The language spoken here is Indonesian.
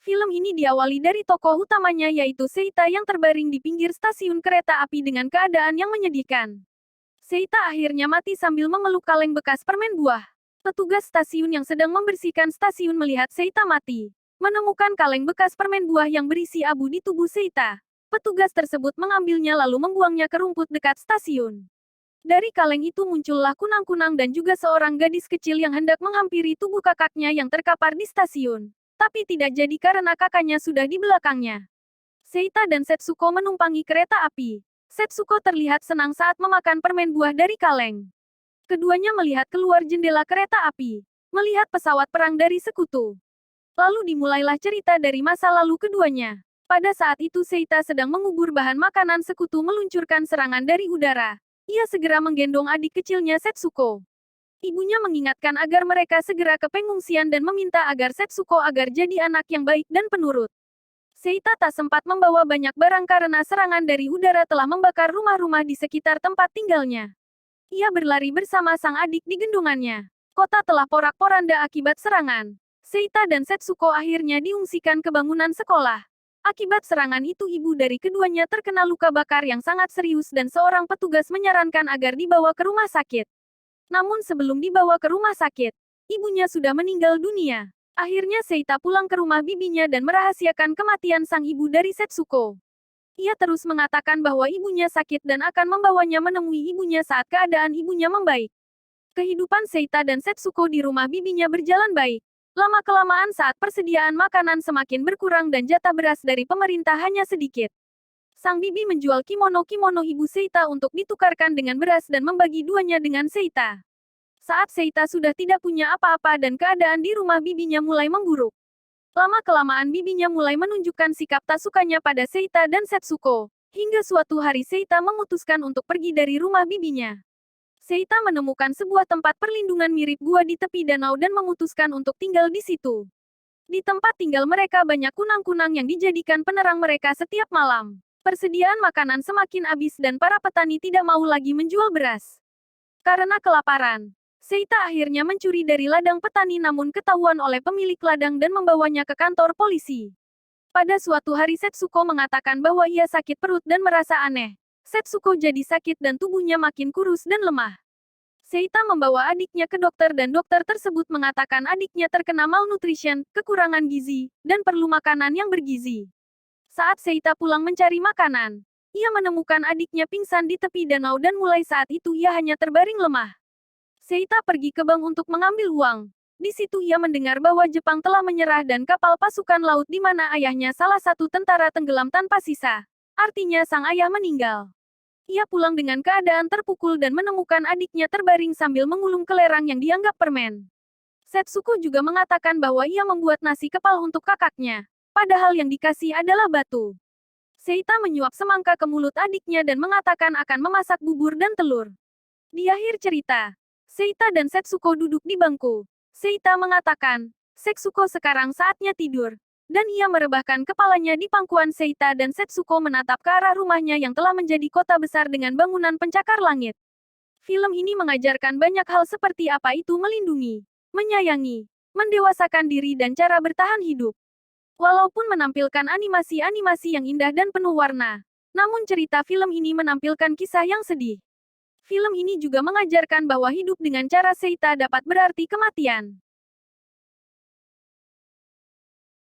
Film ini diawali dari tokoh utamanya yaitu Seita yang terbaring di pinggir stasiun kereta api dengan keadaan yang menyedihkan. Seita akhirnya mati sambil memeluk kaleng bekas permen buah. Petugas stasiun yang sedang membersihkan stasiun melihat Seita mati. Menemukan kaleng bekas permen buah yang berisi abu di tubuh Seita. Petugas tersebut mengambilnya lalu membuangnya ke rumput dekat stasiun. Dari kaleng itu muncullah kunang-kunang dan juga seorang gadis kecil yang hendak menghampiri tubuh kakaknya yang terkapar di stasiun. Tapi tidak jadi karena kakaknya sudah di belakangnya. Seita dan Setsuko menumpangi kereta api. Setsuko terlihat senang saat memakan permen buah dari kaleng. Keduanya melihat keluar jendela kereta api. Melihat pesawat perang dari sekutu. Lalu dimulailah cerita dari masa lalu keduanya. Pada saat itu Seita sedang mengubur bahan makanan sekutu meluncurkan serangan dari udara. Ia segera menggendong adik kecilnya Setsuko. Ibunya mengingatkan agar mereka segera ke pengungsian dan meminta agar Setsuko agar jadi anak yang baik dan penurut. Seita tak sempat membawa banyak barang karena serangan dari udara telah membakar rumah-rumah di sekitar tempat tinggalnya. Ia berlari bersama sang adik di gendongannya. Kota telah porak-poranda akibat serangan. Seita dan Setsuko akhirnya diungsikan ke bangunan sekolah. Akibat serangan itu ibu dari keduanya terkena luka bakar yang sangat serius dan seorang petugas menyarankan agar dibawa ke rumah sakit. Namun sebelum dibawa ke rumah sakit, ibunya sudah meninggal dunia. Akhirnya Seita pulang ke rumah bibinya dan merahasiakan kematian sang ibu dari Setsuko. Ia terus mengatakan bahwa ibunya sakit dan akan membawanya menemui ibunya saat keadaan ibunya membaik. Kehidupan Seita dan Setsuko di rumah bibinya berjalan baik. Lama-kelamaan saat persediaan makanan semakin berkurang dan jatah beras dari pemerintah hanya sedikit. Sang bibi menjual kimono-kimono ibu Seita untuk ditukarkan dengan beras dan membagi duanya dengan Seita. Saat Seita sudah tidak punya apa-apa dan keadaan di rumah bibinya mulai memburuk. Lama-kelamaan bibinya mulai menunjukkan sikap tak sukanya pada Seita dan Setsuko. Hingga suatu hari Seita memutuskan untuk pergi dari rumah bibinya. Seita menemukan sebuah tempat perlindungan mirip gua di tepi danau dan memutuskan untuk tinggal di situ. Di tempat tinggal mereka banyak kunang-kunang yang dijadikan penerang mereka setiap malam. Persediaan makanan semakin habis dan para petani tidak mau lagi menjual beras. Karena kelaparan, Seita akhirnya mencuri dari ladang petani namun ketahuan oleh pemilik ladang dan membawanya ke kantor polisi. Pada suatu hari Setsuko mengatakan bahwa ia sakit perut dan merasa aneh. Setsuko jadi sakit dan tubuhnya makin kurus dan lemah. Seita membawa adiknya ke dokter dan dokter tersebut mengatakan adiknya terkena malnutrition, kekurangan gizi, dan perlu makanan yang bergizi. Saat Seita pulang mencari makanan, ia menemukan adiknya pingsan di tepi danau dan mulai saat itu ia hanya terbaring lemah. Seita pergi ke bank untuk mengambil uang. Di situ ia mendengar bahwa Jepang telah menyerah dan kapal pasukan laut di mana ayahnya salah satu tentara tenggelam tanpa sisa. Artinya sang ayah meninggal. Ia pulang dengan keadaan terpukul dan menemukan adiknya terbaring sambil mengulung kelerang yang dianggap permen. Setsuko juga mengatakan bahwa ia membuat nasi kepal untuk kakaknya. Padahal yang dikasih adalah batu. Seita menyuap semangka ke mulut adiknya dan mengatakan akan memasak bubur dan telur. Di akhir cerita, Seita dan Setsuko duduk di bangku. Seita mengatakan, Setsuko sekarang saatnya tidur. Dan ia merebahkan kepalanya di pangkuan Seita dan Setsuko menatap ke arah rumahnya yang telah menjadi kota besar dengan bangunan pencakar langit. Film ini mengajarkan banyak hal seperti apa itu melindungi, menyayangi, mendewasakan diri dan cara bertahan hidup. Walaupun menampilkan animasi-animasi yang indah dan penuh warna, namun cerita film ini menampilkan kisah yang sedih. Film ini juga mengajarkan bahwa hidup dengan cara Seita dapat berarti kematian.